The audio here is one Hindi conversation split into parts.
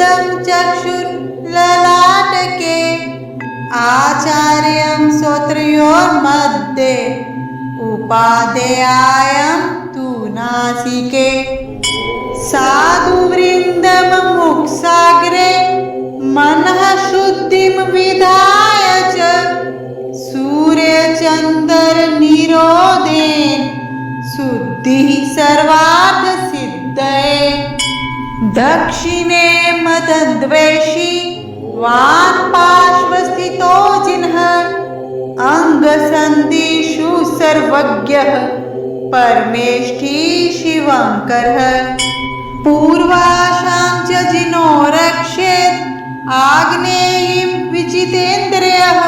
सिद्धं चक्षुर्ललाटके आचार्यं श्रोत्रयोर्मध्ये उपादेयायं तु नासिके साधुवृन्दमुमुक्षाग्रे मनः शुद्धिं विधाय च सूर्यचन्द्रनिरोधेन शुद्धिः सर्वार्थसिद्धये दक्षिणे मदद्वेषी वामपार्श्वस्थितो जिनः अंगसन्धिषु सर्वज्ञः परमेष्ठी शिवङ्करः पूर्वाशां च जिनो रक्षेत् आग्नेयीं विजितेन्द्रियः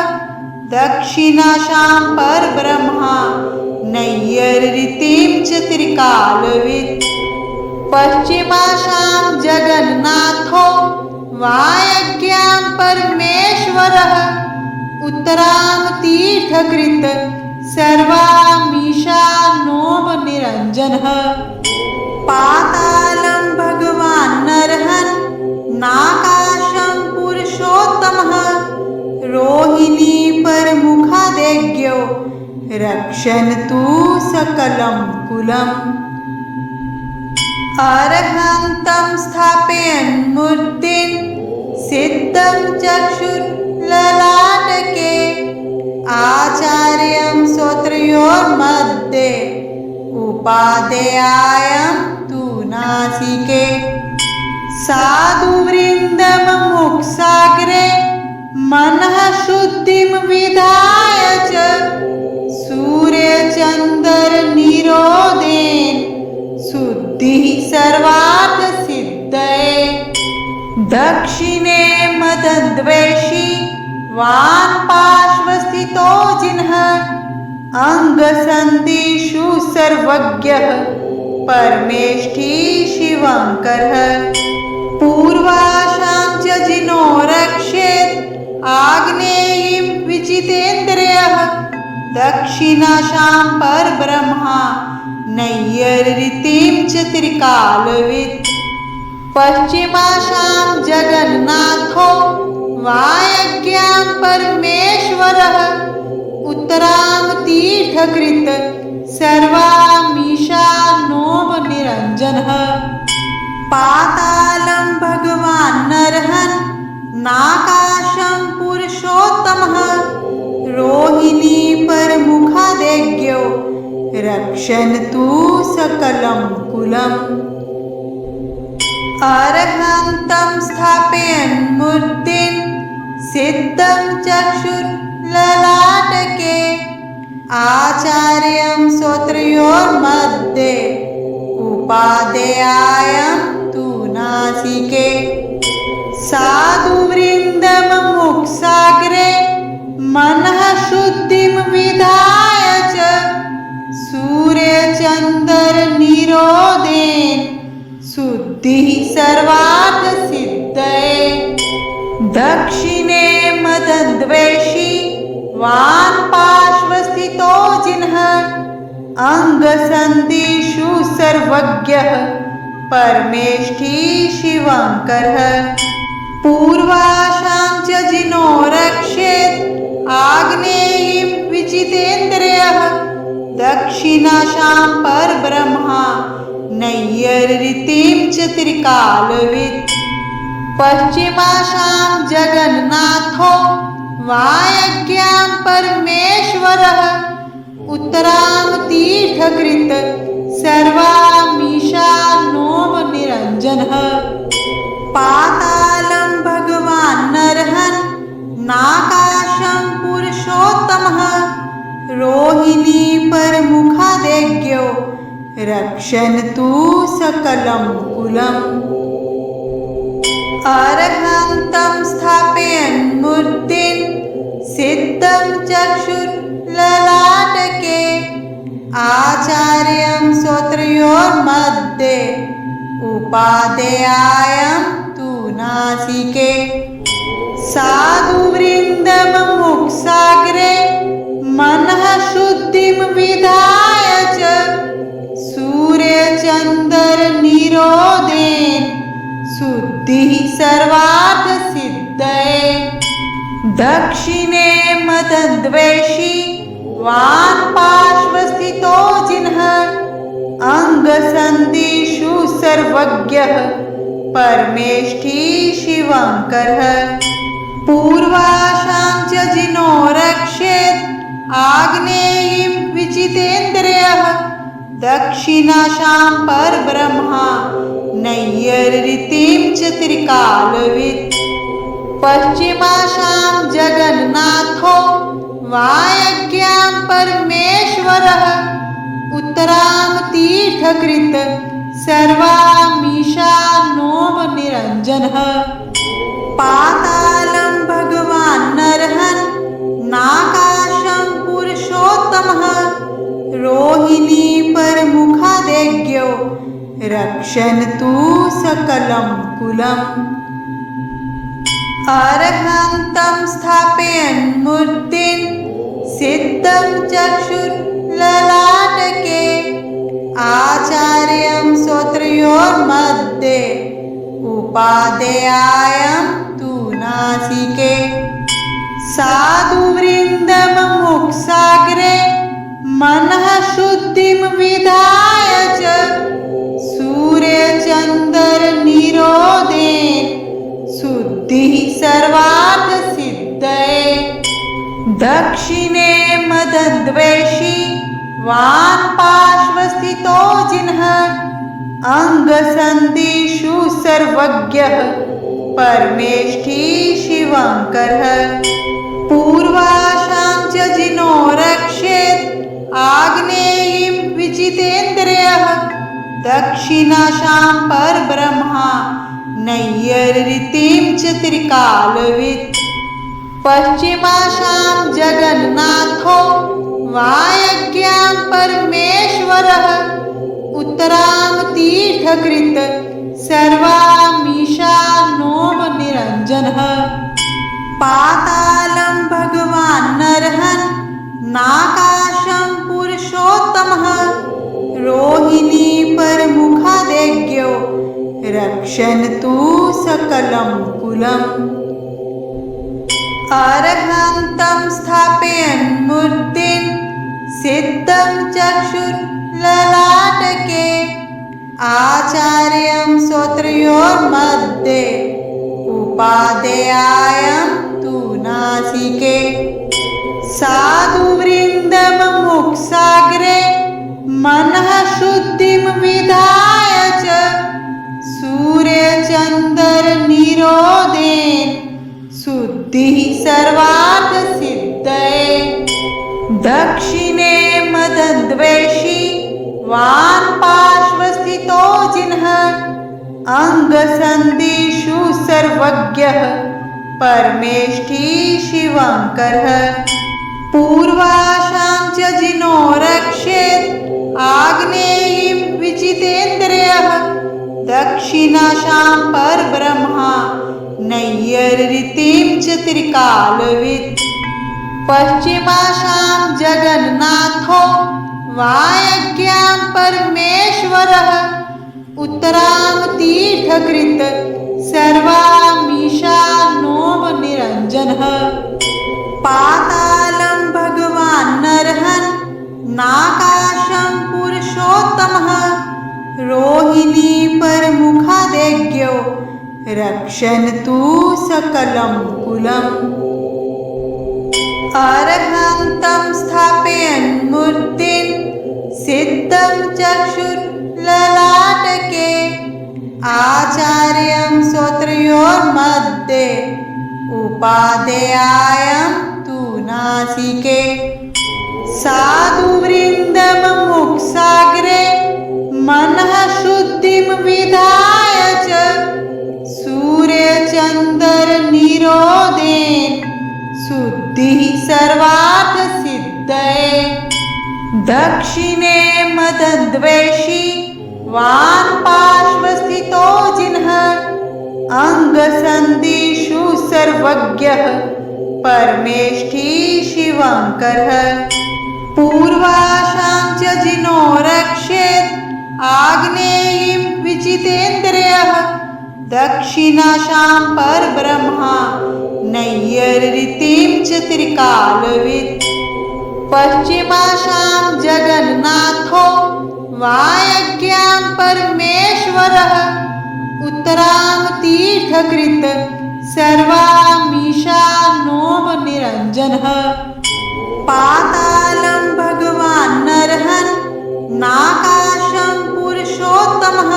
दक्षिणाशां परब्रह्मा नैय्यर्ऋतिं च त्रिकालवित् पश्चिमाशां जगन्नाथो वायव्यां परमेश्वरः उत्तरां तीर्थकृत् सर्वामीशानोमनिरञ्जनः पातालं भगवान् नरहन् नाकाशं पुरुषोत्तमः रोहिणी परमुखादेज्ञो रक्षन्तु सकलं कुलम् अरहन्तं स्थापयन् मूर्तिं सिद्धं चक्षुर्ललाटके आचार्यं श्रोत्रयोर्मध्ये उपादेयायं तु नासिके साधुवृन्दमुमुक्षाग्रे मनः शुद्धिं विधाय च सूर्यचन्द्रनिरोधेन शुद्धिः सर्वार्थसिद्धये दक्षिणे मदद्वेषी वामपार्श्वस्थितो जिनः अंगसन्धिषु सर्वज्ञः परमेष्ठी शिवङ्करः पूर्वाशां च जिनो रक्षेत् आग्नेयीं विजितेन्द्रियः दक्षिणाशां परब्रह्मा नैय्यर्ऋतिं च त्रिकालवित् पश्चिमाशां जगन्नाथो वायव्यां परमेश्वरः उत्तरां तीर्थकृत् सर्वामीशानोमनिरञ्जनः पातालं भगवान् नरहन् नाकाशं पुरुषोत्तमः रोहिणी परमुखादेज्ञो रक्षन्तु सकलं कुलम् अरहन्तं स्थापयन् मूर्तिं सिद्धं चक्षुर्ललाटके आचार्यं श्रोत्रयोर्मध्ये उपादेयायं तु नासिके साधुवृन्दमुमुक्षाग्रे मनः शुद्धिं विधाय च सूर्यचन्द्रनिरोधेन शुद्धिः सर्वार्थसिद्धये दक्षिणे मदद्वेषी वामपार्श्वस्थितो जिनः अंगसन्धिषु सर्वज्ञः परमेष्ठी शिवङ्करः पूर्वाशां च जिनो रक्षेत् आग्नेयीं विजितेन्द्रियः दक्षिणाशां परब्रह्मा नैय्यर्ऋतिं च त्रिकालवित् पश्चिमाशां जगन्नाथो वायव्यां परमेश्वरः उत्तरां तीर्थकृत् सर्वामीशानोमनिरञ्जनः पातालं भगवान् नरहन् नाकाशं पुरुषोत्तमः रोहिणी परमुखादेज्ञो रक्षन्तु सकलं कुलम् अरहन्तं स्थापयन् मूर्तिं सिद्धं चक्षुर्ललाटके आचार्यं श्रोत्रयोर्मध्ये उपादेयायं तु नासिके साधुवृन्दमुमुक्षाग्रे मनः शुद्धिं विधाय च सूर्यचन्द्रनिरोधेन शुद्धिः सर्व दक्षिणे मदद्वेषी वामपार्श्वस्थितो जिनः अंगसन्धिषु सर्वज्ञः परमेष्ठी शिवङ्करः पूर्वाशां च जिनो रक्षेत् आग्नेयीं विजितेन्द्रियः दक्षिणाशां परब्रह्मा नैय्यर्ऋतिं च त्रिकालवित् पश्चिमाशां जगन्नाथो वायज्ञां परमेश्वरः उत्तरां तीर्थकृत सर्वामीशानोम निरञ्जनः पातालं भगवान् नरहन् नाकाशं पुरुषोत्तमः रोहिणी परमुखादेज्ञो रक्षन्तु सकलं कुलम् अरहन्तं स्थापयन् मूर्तिं सिद्धं चक्षुर्ललाटके आचार्यं श्रोत्रयोर्मध्ये उपादेयायं तु नासिके साधुवृन्दमुमुक्षाग्रे मनः शुद्धिं विधाय च सूर्यचन्द्रनिरोधेन शुद्धिः सर्वार्थसिद्धये दक्षिणे मदद्वेषी वामपार्श्वस्थितो जिनः अंगसन्धिषु सर्वज्ञः परमेष्ठी शिवङ्करः पूर्वाशां च जिनो रक्षेत् आग्नेयीं विजितेन्द्रियः दक्षिणाशां परब्रह्मा नैय्यर्ऋतिं च त्रिकालवित् पश्चिमाशां जगन्नाथो वायज्ञां परमेश्वरः उत्तरां तीर्थकृत सर्वामीशानोम निरञ्जनः पातालं भगवान् नरहन् नाकाशं पुरुषोत्तमः रोहिणी परमुखादेज्ञो रक्षन्तु सकलं कुलम् अरहन्तं स्थापयन् मूर्तिं सिद्धं चक्षुर्ललाटके आचार्यं श्रोत्रयोर्मध्ये उपादेयायं तु नासिके साधुवृन्दमुमुक्षाग्रे मनः शुद्धिं विधाय च सूर्यचन्द्रनिरोधेन शुद्धिः सर्वार्थसिद्धये दक्षिणे मदद्वेषी वामपार्श्वस्थितो जिनः अंगसन्धिषु सर्वज्ञः परमेष्ठी शिवङ्करः पूर्वाशां च जिनो रक्षेत् आग्नेयीं विजितेन्द्रियः दक्षिणाशां परब्रह्मा नैय्यर्ऋतिं च त्रिकालवित् पश्चिमाशां जगन्नाथो वायज्ञां परमेश्वरः उत्तरां तीर्थकृत सर्वामीशानोम निरञ्जनः पातालं भगवान् नरहन् नाकाशं पुरुषोत्तमः रोहिणी परमुखादेज्ञो रक्षन्तु सकलं कुलम् अरहन्तं स्थापयन् मूर्तिं सिद्धं चक्षुर्ललाटके आचार्यं श्रोत्रयोर्मध्ये उपादेयायं तु नासिके साधुवृन्दमुमुक्षाग्रे मनः शुद्धिं विधाय च सूर्यचन्द्रनिरोधेन शुद्धिः सर्वार्थसिद्धये दक्षिणे मदद्वेषी वामपार्श्वस्थितो जिनः अंगसन्धिषु सर्वज्ञः परमेष्ठी शिवङ्करः पूर्वाशां च जिनो रक्षेत् आग्नेयीं विजितेन्द्रियः दक्षिणाशां परब्रह्मा नैय्यर्ऋतिं च त्रिकालवित् पश्चिमाशां जगन्नाथो वायव्यां परमेश्वरः उत्तरां तीर्थकृत् सर्वामीशानोमनिरञ्जनः पातालं भगवान् नरहन् नाकाशं पुरुषोत्तमः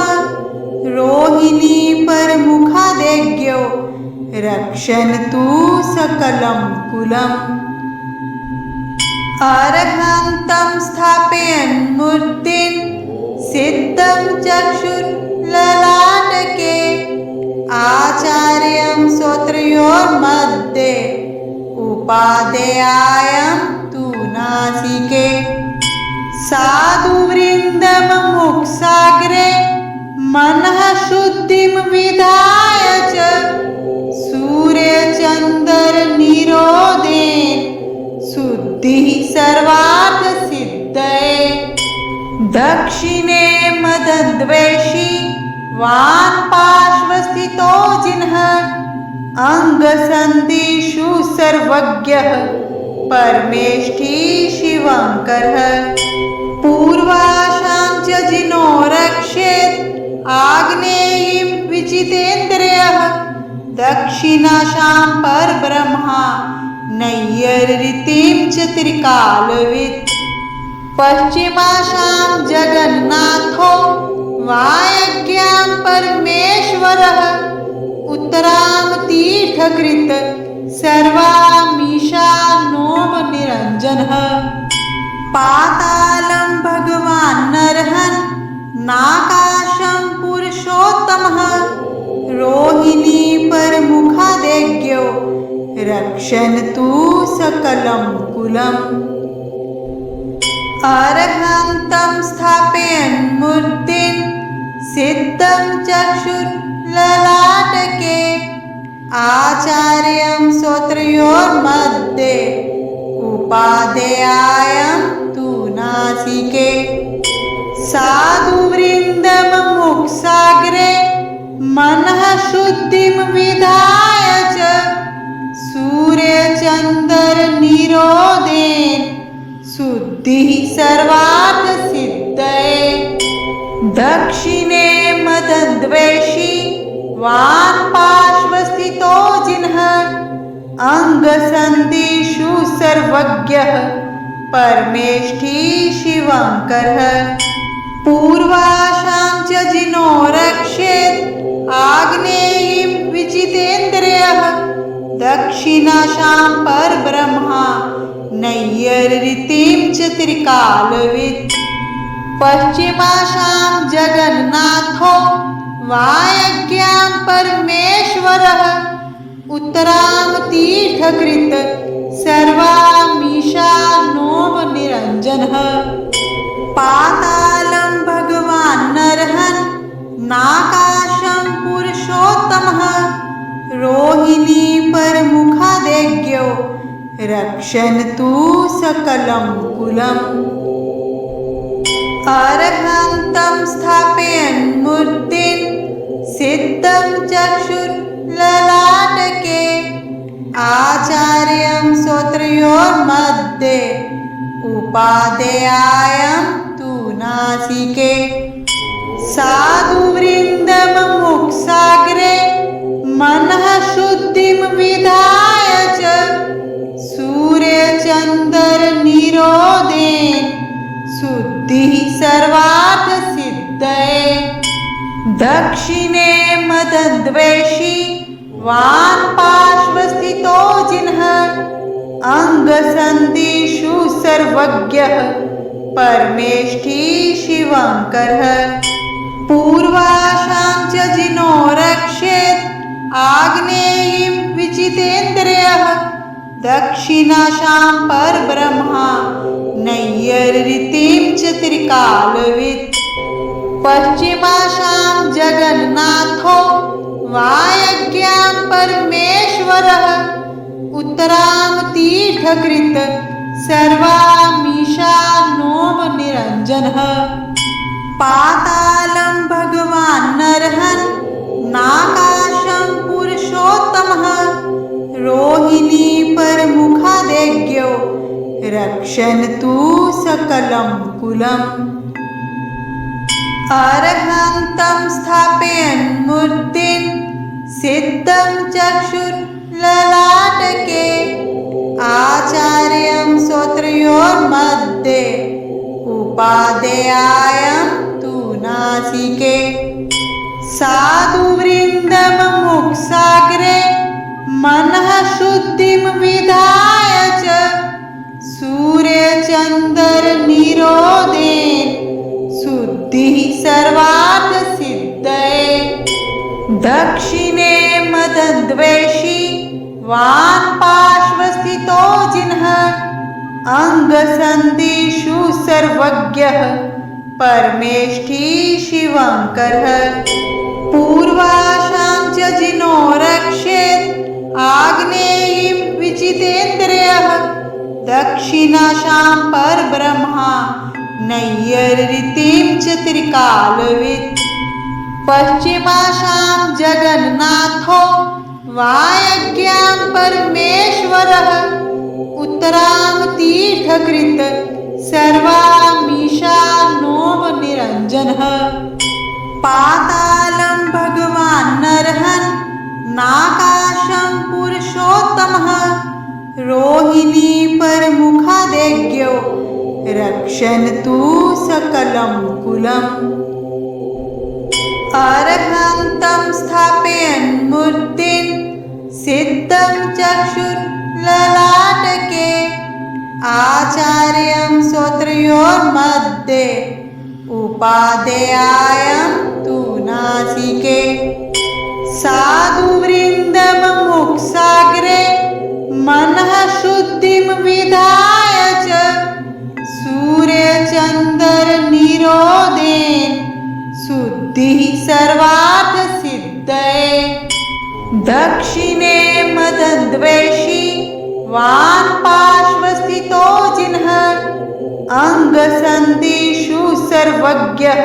रोहिणी परमुखादेज्ञो रक्षन्तु सकलं कुलम् अरहन्तं स्थापयन् मूर्तिं सिद्धं चक्षुर्ललाटके आचार्यं श्रोत्रयोर्मध्ये उपादेयायं तु नासिके साधुवृन्दमुमुक्षाग्रे मनः शुद्धिं विधाय च सूर्यचन्द्रनिरोधेन शुद्धिः सर्वार्थसिद्धये दक्षिणे मदद्वेषी वान् पार्श्वस्थितो जिनः अङ्गसन्धिषु सर्वज्ञः परमेष्ठी शिवङ्करः पूर्वाशां च जिनो रक्षेत् आग्नेयीं विजितेन्द्रियः दक्षिणाशां परब्रह्मा नैय्यर्ऋतिं च त्रिकालवित् पश्चिमाशां जगन्नाथो वायव्यां परमेश्वरः उत्तरां तीर्थकृत् सर्वामीशानोमनिरञ्जनः पातालं भगवान् नरहन् नाकाशं पुरुषोत्तमः रोहिणी परमुखादेज्ञो रक्षन्तु सकलं कुलम् अरहन्तं स्थापयन् मूर्तिं सिद्धं चक्षुर्ललाटके आचार्यं श्रोत्रयोर्मध्ये उपादेयायं तु नासिके साधुवृन्दमुमुक्षाग्रे मनः शुद्धिं विधाय च सूर्यचन्द्रनिरोधेन शुद्धिः सर्वार्थसिद्धये दक्षिणे मदद्वेषी वान् पार्श्वस्थितो जिनः अङ्गसन्धिषु सर्वज्ञः परमेष्ठी शिवङ्करः पूर्वाशां च जिनो रक्षेत् आग्नेयीं विजितेन्द्रियः दक्षिणाशां परब्रह्मा नैय्यर्ऋतिं च त्रिकालवित् पश्चिमाशां जगन्नाथो वायव्यां परमेश्वरः उत्तरां तीर्थकृत् सर्वामीशानोमनिरञ्जनः पातालं भगवान् नरहन् नाकाशं पुरुषोत्तमः रोहिणी परमुखादेज्ञो रक्षन्तु सकलं कुलम् अरहन्तं स्थापयन् मूर्तिं सिद्धं चक्षुर्ललाटके आचार्यं श्रोत्रयोर्मध्ये उपादेयायं तु नासिके साधुवृन्दमुमुक्षाग्रे मनः शुद्धिं विधाय च सूर्यचन्द्रनिरोधेन शुद्धिः सर्वार्थसिद्धये दक्षिणे मदद्वेषी वान् पार्श्वस्थितो जिनः अङ्गसन्धिषु सर्वज्ञः परमेष्ठी शिवङ्करः पूर्वाशां च जिनो रक्षेत् आग्नेयीं विजितेन्द्रियः दक्षिणाशां परब्रह्मा नैय्यर्ऋतिं च त्रिकालवित् पश्चिमाशां जगन्नाथो वायव्यां परमेश्वरः उत्तरां तीर्थकृत् सर्वामीशानोमनिरञ्जनः पातालं भगवान् नरहन् नाकाशं पुरुषोत्तमः रोहिणी परमुखादेज्ञो रक्षन्तु सकलं कुलम् अर्हन्तं स्थापयन् मूर्तिं सिद्धं चक्षुर्ललाटके आचार्यं श्रोत्रयोर्मध्ये उपादेयायं तु नासिके साधुवृन्दमुमुक्षाग्रे मनः शुद्धिं विधाय च सूर्यचन्द्रनिरोधेन शुद्धिः सर्वार्थसिद्धये दक्षिणे मदद्वेषी वान् पार्श्वस्थितो जिनः अङ्गसन्धिषु सर्वज्ञः परमेष्ठी शिवङ्करः पूर्वाशां च जिनो रक्षेत् आग्नेयीं विजितेन्द्रियः दक्षिणाशां परब्रह्मा नैय्यर्ऋतिं च त्रिकालवित् पश्चिमाशां जगन्नाथो वायज्ञां परमेश्वरः उत्तरां तीर्थकृत सर्वामीशानोमनिरञ्जनः पातालं भगवान् नरहन् नाकाशं पुरुषोत्तमः रोहिणी परमुखादेज्ञो रक्षन्तु सकलं कुलम् अर्हन्तं स्थापयन् मूर्तिं सिद्धं चक्षुर्ललाटके आचार्यं श्रोत्रयोर्मध्ये उपादेयायं तु नासिके साधुवृन्दमुमुक्षाग्रे मनः शुद्धिं विधाय च सूर्यचन्द्रनिरोधेन शुद्धिः सर्वार्थसिद्धये दक्षिणे मदद्वेषी वान् पार्श्वस्थितो जिनः अङ्गसन्धिषु सर्वज्ञः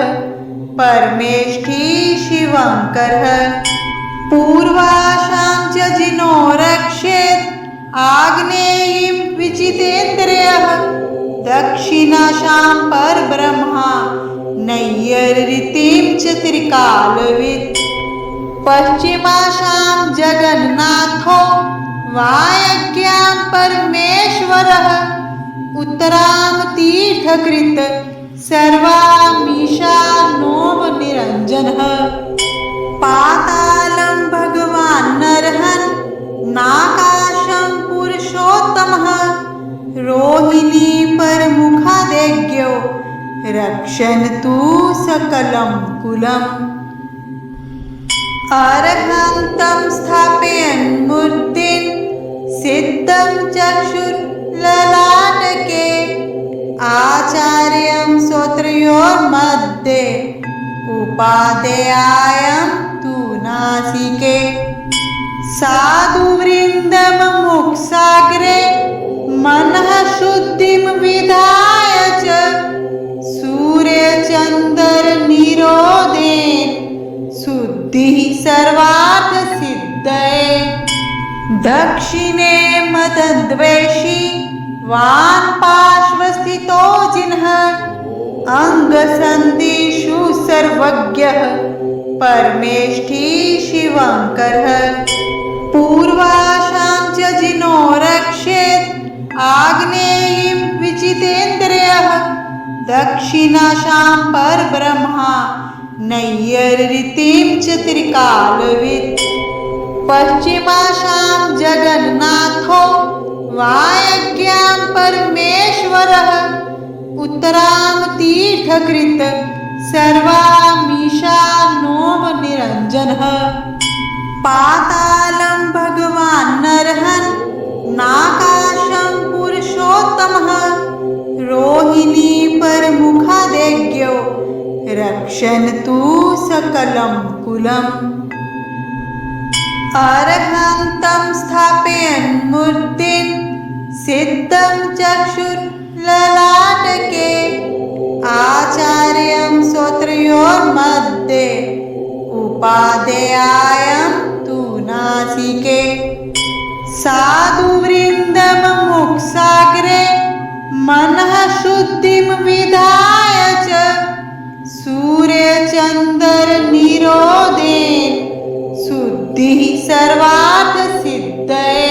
परमेष्ठी शिवङ्करः पूर्वाशां च जिनो रक्षेत् आग्नेयीं विजितेन्द्रियः दक्षिणाशां परब्रह्मा नैय्यर्ऋतिं च त्रिकालवित् पश्चिमाशां जगन्नाथो वायज्ञां परमेश्वरः उत्तरां तीर्थकृत सर्वामीशानोमनिरञ्जनः पातालं भगवान् नरहन् नाकाशं पुरुषोत्तमः रोहिणी परमुखादेज्ञो रक्षन्तु सकलं कुलम् अर्हन्तं स्थापयन् मूर्तिं सिद्धं चक्षुर्ललाटके आचार्यं श्रोत्रयोर्मध्ये उपादेयायं तु नासिके साधुवृन्दमुमुक्षाग्रे मनः शुद्धिं विधाय च सूर्यचन्द्रनिरोधेन शुद्धिः सर्वार्थसिद्धये दक्षिणे मदद्वेषी वान् पार्श्वस्थितो जिनः अङ्गसन्धिषु सर्वज्ञः परमेष्ठी शिवङ्करः पूर्वाशां च जिनो रक्षेत् आग्नेयीं विजितेन्द्रियः दक्षिणाशां परब्रह्मा नैय्यर्ऋतिं च त्रिकालवित् पश्चिमाशां जगन्नाथो वायज्ञां परमेश्वरः उत्तरां तीर्थकृत सर्वामीशानोमनिरञ्जनः पातालं भगवान् नरहन् नाकाशं पुरुषोत्तमः रोहिणी परमुखादेज्ञो रक्षन्तु सकलं कुलम् अर्हन्तं स्थापयन् मूर्तिं सिद्धं चक्षुर्ललाटके आचार्यं श्रोत्रयोर्मध्ये उपादेयायं तु नासिके साधुवृन्दमुमुक्षाग्रे मनः शुद्धिं विधाय च सूर्यचन्द्रनिरोधेन शुद्धिः सर्वार्थसिद्धये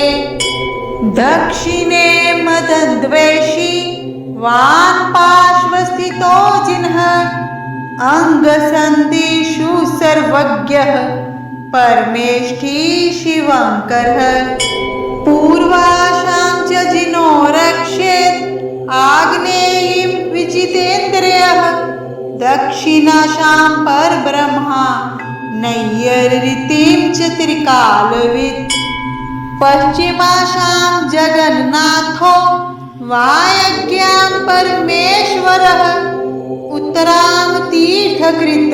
दक्षिणे मदद्वेषी वामपार्श्वस्थितो जिनः अंगसन्धिषु सर्वज्ञः परमेष्ठी शिवङ्करः पूर्वाशां च जिनो रक्षेत् आग्नेयीं विजितेन्द्रियः दक्षिणाशां परब्रह्मा नैय्यर्ऋतिं च त्रिकालवित् पश्चिमाशां जगन्नाथो वायज्ञां परमेश्वरः उत्तरां तीर्थकृत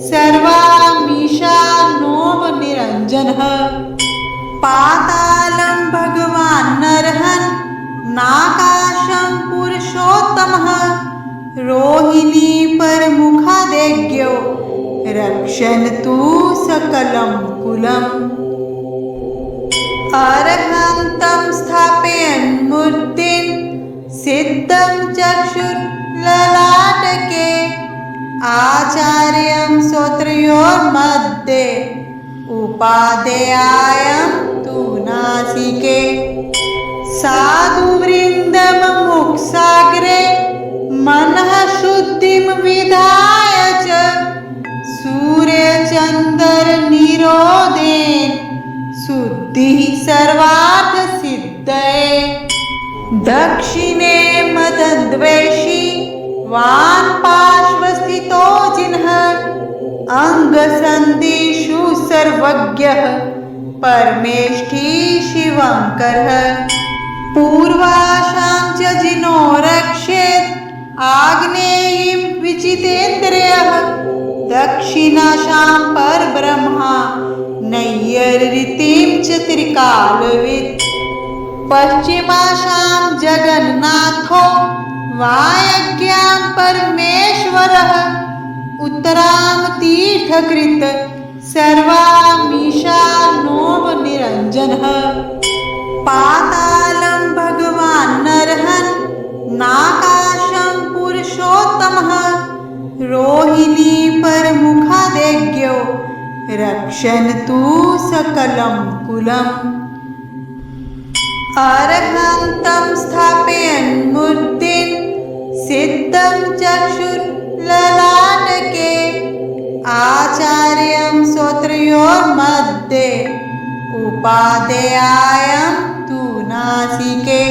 सर्वामीशानोमनिरञ्जनः पातालं भगवान् नरहन् नाकाशं पुरुषोत्तमः रोहिणी परमुखादेज्ञो रक्षन्तु सकलं कुलम् अरहन्तं स्थापयन् मूर्तिं सिद्धं चक्षुर्ललाटके आचार्यं श्रोत्रयोर्मध्ये उपादेयायं तु नासिके साधुवृन्दमुमुक्षाग्रे मनः शुद्धिं विधाय च सूर्यचन्द्रनिरोधेन शुद्धिः सर्वार्थसिद्धये दक्षिणे मदद्वेषी वामपार्श्वस्थितो जिनः अंगसन्धिषु सर्वज्ञः परमेष्ठी शिवङ्करः पूर्वाशां च जिनो रक्षेत् आग्नेयीं विजितेन्द्रियः दक्षिणाशां परब्रह्मा नैय्यर्ऋतिं च त्रिकालवित् पश्चिमाशां जगन्नाथो वायज्ञां परमेश्वरः उत्तरां तीर्थकृत सर्वामीशानोमनिरञ्जनः पातालं भगवान् नरहन् नाकाशं पुरुषोत्तमः रोहिणी परमुखादेज्ञो रक्षन्तु सकलं कुलम् अरहन्तं स्थापयन् मूर्तिं सिद्धं चक्षुर्ललाटके आचार्यं श्रोत्रयोर्मध्ये उपादेयायं तु नासिके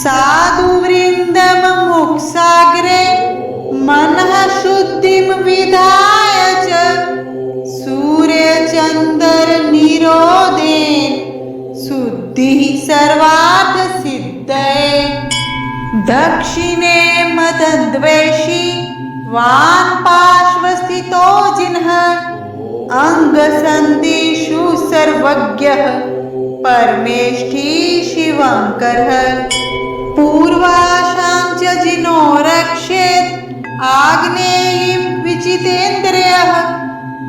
साधुवृन्दमुमुक्षाग्रे मनः शुद्धिं विधाय च सूर्यचन्द्रनिरोधेन शुद्धिः सर्वार्थसिद्धये दक्षिणे मदद्वेषी वामपार्श्वस्थितो जिनः अंगसन्धिषु सर्वज्ञः परमेष्ठी शिवङ्करः पूर्वाशां च जिनो रक्षेत् आग्नेयीं विजितेन्द्रियः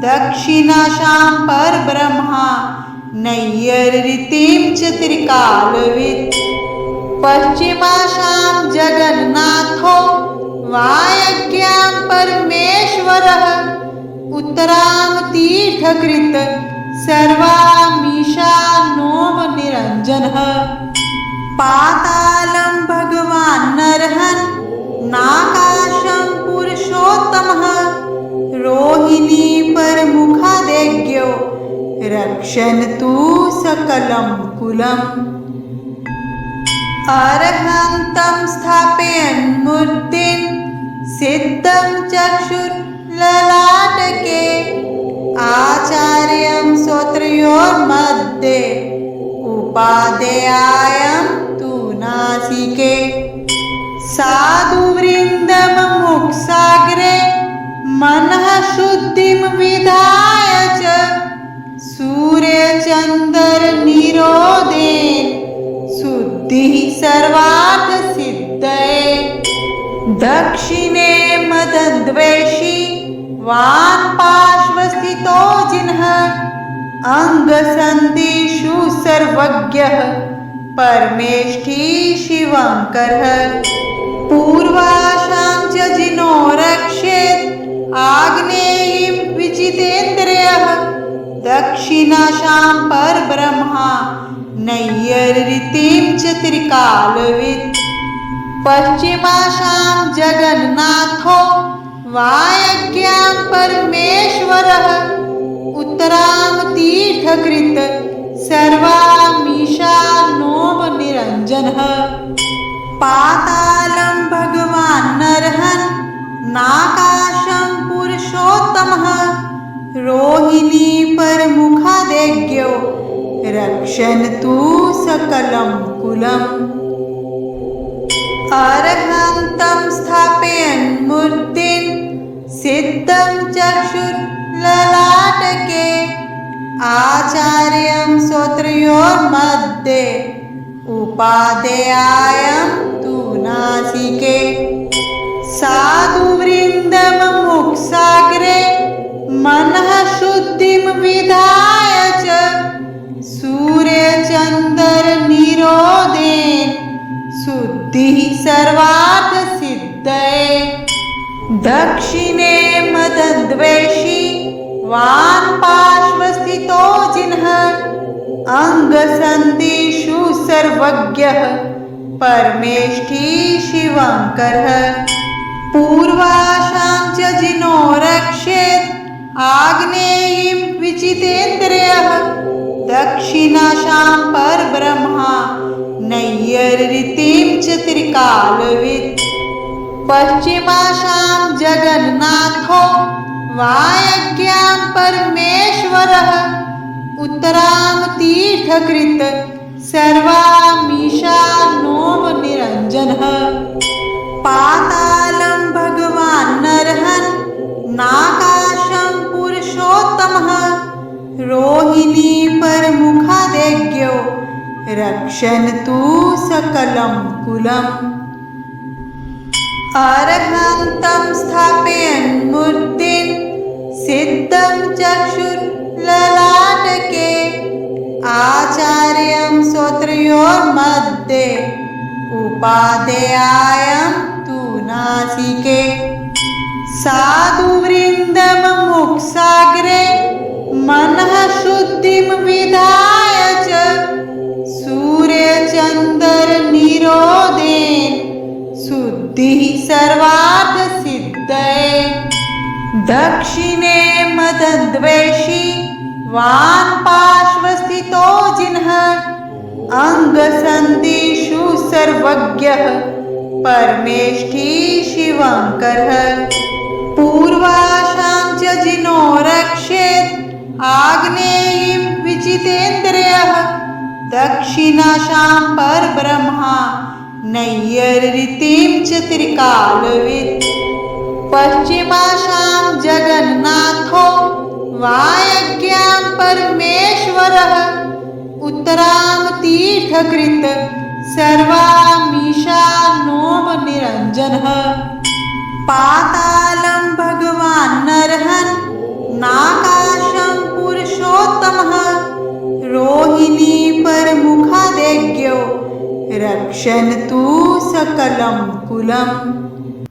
दक्षिणाशां परब्रह्मा नैय्यर्ऋतिं च त्रिकालवित् पश्चिमाशां जगन्नाथो वायज्ञां परमेश्वरः उत्तरां तीर्थकृत सर्वामीशानोमनिरञ्जनः पातालं भगवान् नरहन् नाकाशं पुरुषोत्तमः रोहिणी परमुखादेज्ञो रक्षन्तु सकलं कुलम् अरहन्तं स्थापयन् मूर्तिं सिद्धं चक्षुर्ललाटके आचार्यं श्रोत्रयोर्मध्ये उपादेयायं तु नासिके साधुवृन्दमुमुक्षाग्रे मनः शुद्धिं विधाय च सूर्यचन्द्रनिरोधेन शुद्धिः सर्वार्थसिद्धये दक्षिणे मदद्वेषी वान् पार्श्वस्थितो जिनः अंगसन्धिषु सर्वज्ञः परमेष्ठी शिवङ्करः पूर्वाशां च जिनो रक्षेत् आग्नेयीं विजितेन्द्रियः दक्षिणाशां परब्रह्मा नैय्यर्ऋतिं च त्रिकालवित् पश्चिमाशां जगन्नाथो वायज्ञां परमेश्वरः उत्तरां तीर्थकृत् सर्वामीशानोम निरञ्जनः पातालं भगवान् नरहन् नाकाशं पुरुषोत्तमः रोहिणी परमुखादेज्ञो रक्षन्तु सकलं कुलम् अरहन्तं स्थापयन् मूर्तिं सिद्धं चक्षुर्ललाटके आचार्यं श्रोत्रयोर्मध्ये उपादेयायं तु नासिके साधुवृन्दमुमुक्षाग्रे मनः शुद्धिं विधाय च सूर्यचन्द्रनिरोधेन शुद्धिः सर्वार्थसिद्धये दक्षिणे मदद्वेषी वान् पार्श्वस्थितो जिनः अंगसन्धिषु सर्वज्ञः परमेष्ठी शिवङ्करः पूर्वाशां च जिनो रक्षेत् आग्नेयीं विजितेन्द्रियः दक्षिणाशां परब्रह्मा नैय्यर्ऋतिं च त्रिकालवित् पश्चिमाशां जगन्नाथो वायज्ञां परमेश्वरः उत्तरां तीर्थकृत् सर्वामीशानोम निरञ्जनः पातालं भगवान् नरहन् नाकाशं पुरुषोत्तमः रोहिणी परमुखादेज्ञो रक्षन्तु सकलं कुलम् अरहन्तं स्थापयन् मूर्तिं सिद्धं चक्षुर्ललाटके आचार्यं श्रोत्रयोर्मध्ये उपादेयायं तु नासिके साधुवृन्दमुमुक्षाग्रे मनः शुद्धिं विधाय च सूर्यचन्द्रनिरोधेन शुद्धिः सर्वार्थसिद्धये दक्षिणे मदद्वेषी वान् पार्श्वस्थितो जिनः अंगसन्धिषु सर्वज्ञः परमेष्ठी शिवङ्करः पूर्वाशां च जिनो रक्षेत् आग्नेयीं विजितेन्द्रियः दक्षिणाशां परब्रह्मा नैय्यर्ऋतिं च त्रिकालवित् पश्चिमाशां जगन्नाथो वायज्ञां परमेश्वरः उत्तरां तीर्थकृत् सर्वामीशानोम निरञ्जनः पातालं भगवान् नरहन् नाकाशं पुरुषोत्तमः रोहिणी परमुखादेज्ञो रक्षन्तु सकलं कुलम्